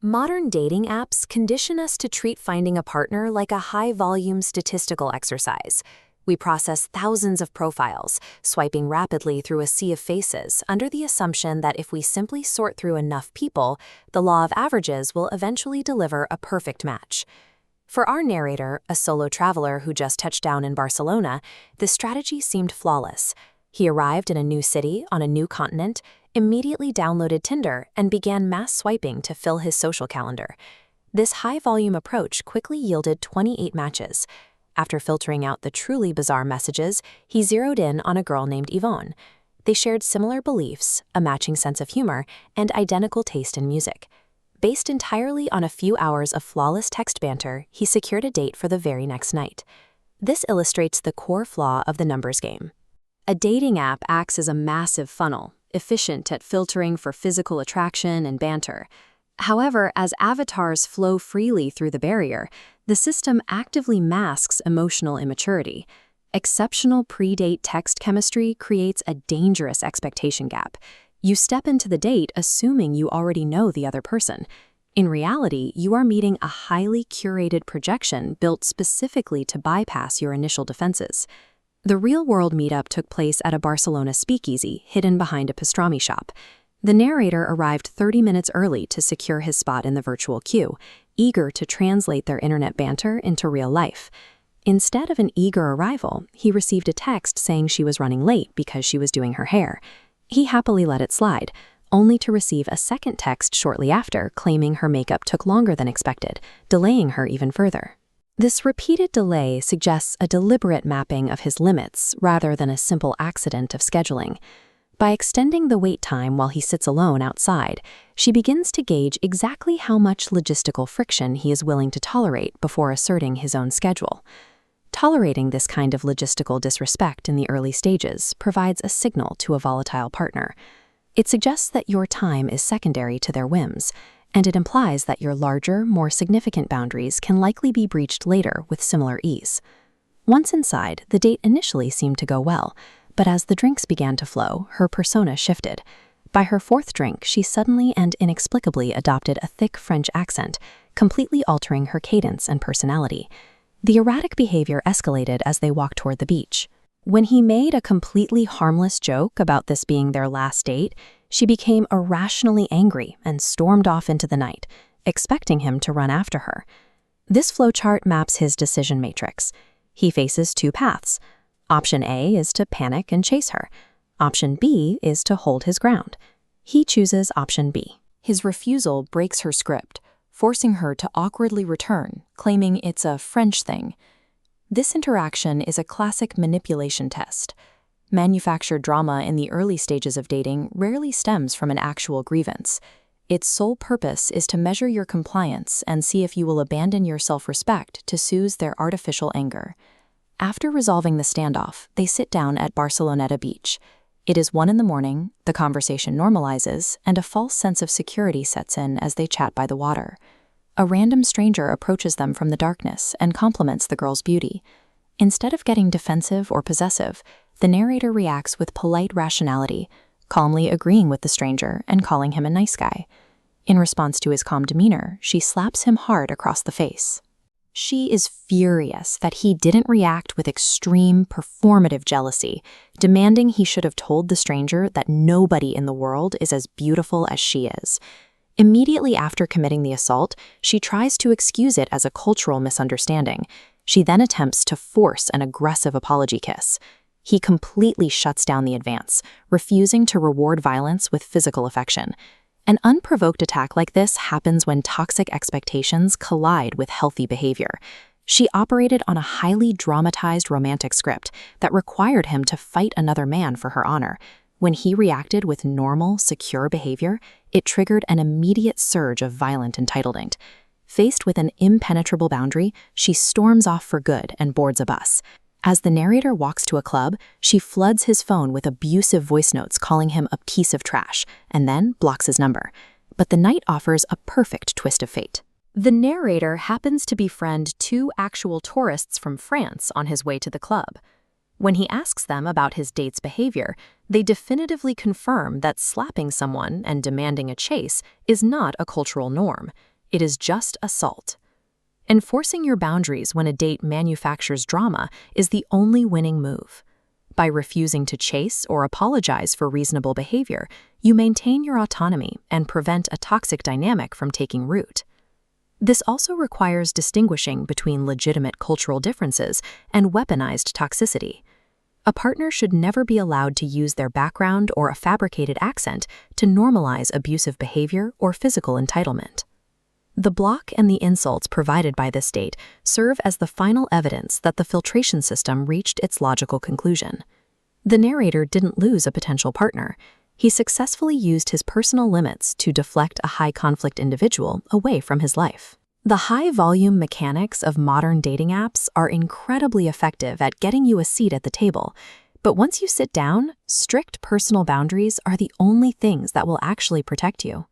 Modern dating apps condition us to treat finding a partner like a high-volume statistical exercise. We process thousands of profiles, swiping rapidly through a sea of faces, under the assumption that if we simply sort through enough people, the law of averages will eventually deliver a perfect match. For our narrator, a solo traveler who just touched down in Barcelona, the strategy seemed flawless. He arrived in a new city on a new continent, immediately downloaded Tinder, and began mass swiping to fill his social calendar. This high-volume approach quickly yielded 28 matches. After filtering out the truly bizarre messages, he zeroed in on a girl named Yvonne. They shared similar beliefs, a matching sense of humor, and identical taste in music. Based entirely on a few hours of flawless text banter, he secured a date for the very next night. This illustrates the core flaw of the numbers game. A dating app acts as a massive funnel, efficient at filtering for physical attraction and banter. However, as avatars flow freely through the barrier, the system actively masks emotional immaturity. Exceptional pre-date text chemistry creates a dangerous expectation gap. You step into the date assuming you already know the other person. In reality, you are meeting a highly curated projection built specifically to bypass your initial defenses. The real-world meetup took place at a Barcelona speakeasy hidden behind a pastrami shop. The narrator arrived 30 minutes early to secure his spot in the virtual queue, eager to translate their internet banter into real life. Instead of an eager arrival, he received a text saying she was running late because she was doing her hair. He happily let it slide, only to receive a second text shortly after claiming her makeup took longer than expected, delaying her even further. This repeated delay suggests a deliberate mapping of his limits rather than a simple accident of scheduling. By extending the wait time while he sits alone outside, she begins to gauge exactly how much logistical friction he is willing to tolerate before asserting his own schedule. Tolerating this kind of logistical disrespect in the early stages provides a signal to a volatile partner. It suggests that your time is secondary to their whims, and it implies that your larger, more significant boundaries can likely be breached later with similar ease. Once inside, the date initially seemed to go well, but as the drinks began to flow, her persona shifted. By her fourth drink, she suddenly and inexplicably adopted a thick French accent, completely altering her cadence and personality. The erratic behavior escalated as they walked toward the beach. When he made a completely harmless joke about this being their last date, she became irrationally angry and stormed off into the night, expecting him to run after her. This flowchart maps his decision matrix. He faces two paths. Option A is to panic and chase her. Option B is to hold his ground. He chooses option B. His refusal breaks her script, forcing her to awkwardly return, claiming it's a French thing. This interaction is a classic manipulation test. Manufactured drama in the early stages of dating rarely stems from an actual grievance. Its sole purpose is to measure your compliance and see if you will abandon your self-respect to soothe their artificial anger. After resolving the standoff, they sit down at Barceloneta Beach. It is 1 a.m, the conversation normalizes, and a false sense of security sets in as they chat by the water. A random stranger approaches them from the darkness and compliments the girl's beauty. Instead of getting defensive or possessive, the narrator reacts with polite rationality, calmly agreeing with the stranger and calling him a nice guy. In response to his calm demeanor, she slaps him hard across the face. She is furious that he didn't react with extreme, performative jealousy, demanding he should have told the stranger that nobody in the world is as beautiful as she is. Immediately after committing the assault, she tries to excuse it as a cultural misunderstanding. She then attempts to force an aggressive apology kiss. He completely shuts down the advance, refusing to reward violence with physical affection. An unprovoked attack like this happens when toxic expectations collide with healthy behavior. She operated on a highly dramatized romantic script that required him to fight another man for her honor. When he reacted with normal, secure behavior, it triggered an immediate surge of violent entitlement. Faced with an impenetrable boundary, she storms off for good and boards a bus. As the narrator walks to a club, she floods his phone with abusive voice notes calling him a piece of trash, and then blocks his number. But the night offers a perfect twist of fate. The narrator happens to befriend 2 actual tourists from France on his way to the club. When he asks them about his date's behavior, they definitively confirm that slapping someone and demanding a chase is not a cultural norm. It is just assault. Enforcing your boundaries when a date manufactures drama is the only winning move. By refusing to chase or apologize for reasonable behavior, you maintain your autonomy and prevent a toxic dynamic from taking root. This also requires distinguishing between legitimate cultural differences and weaponized toxicity. A partner should never be allowed to use their background or a fabricated accent to normalize abusive behavior or physical entitlement. The block and the insults provided by this date serve as the final evidence that the filtration system reached its logical conclusion. The narrator didn't lose a potential partner. He successfully used his personal limits to deflect a high-conflict individual away from his life. The high-volume mechanics of modern dating apps are incredibly effective at getting you a seat at the table, but once you sit down, strict personal boundaries are the only things that will actually protect you.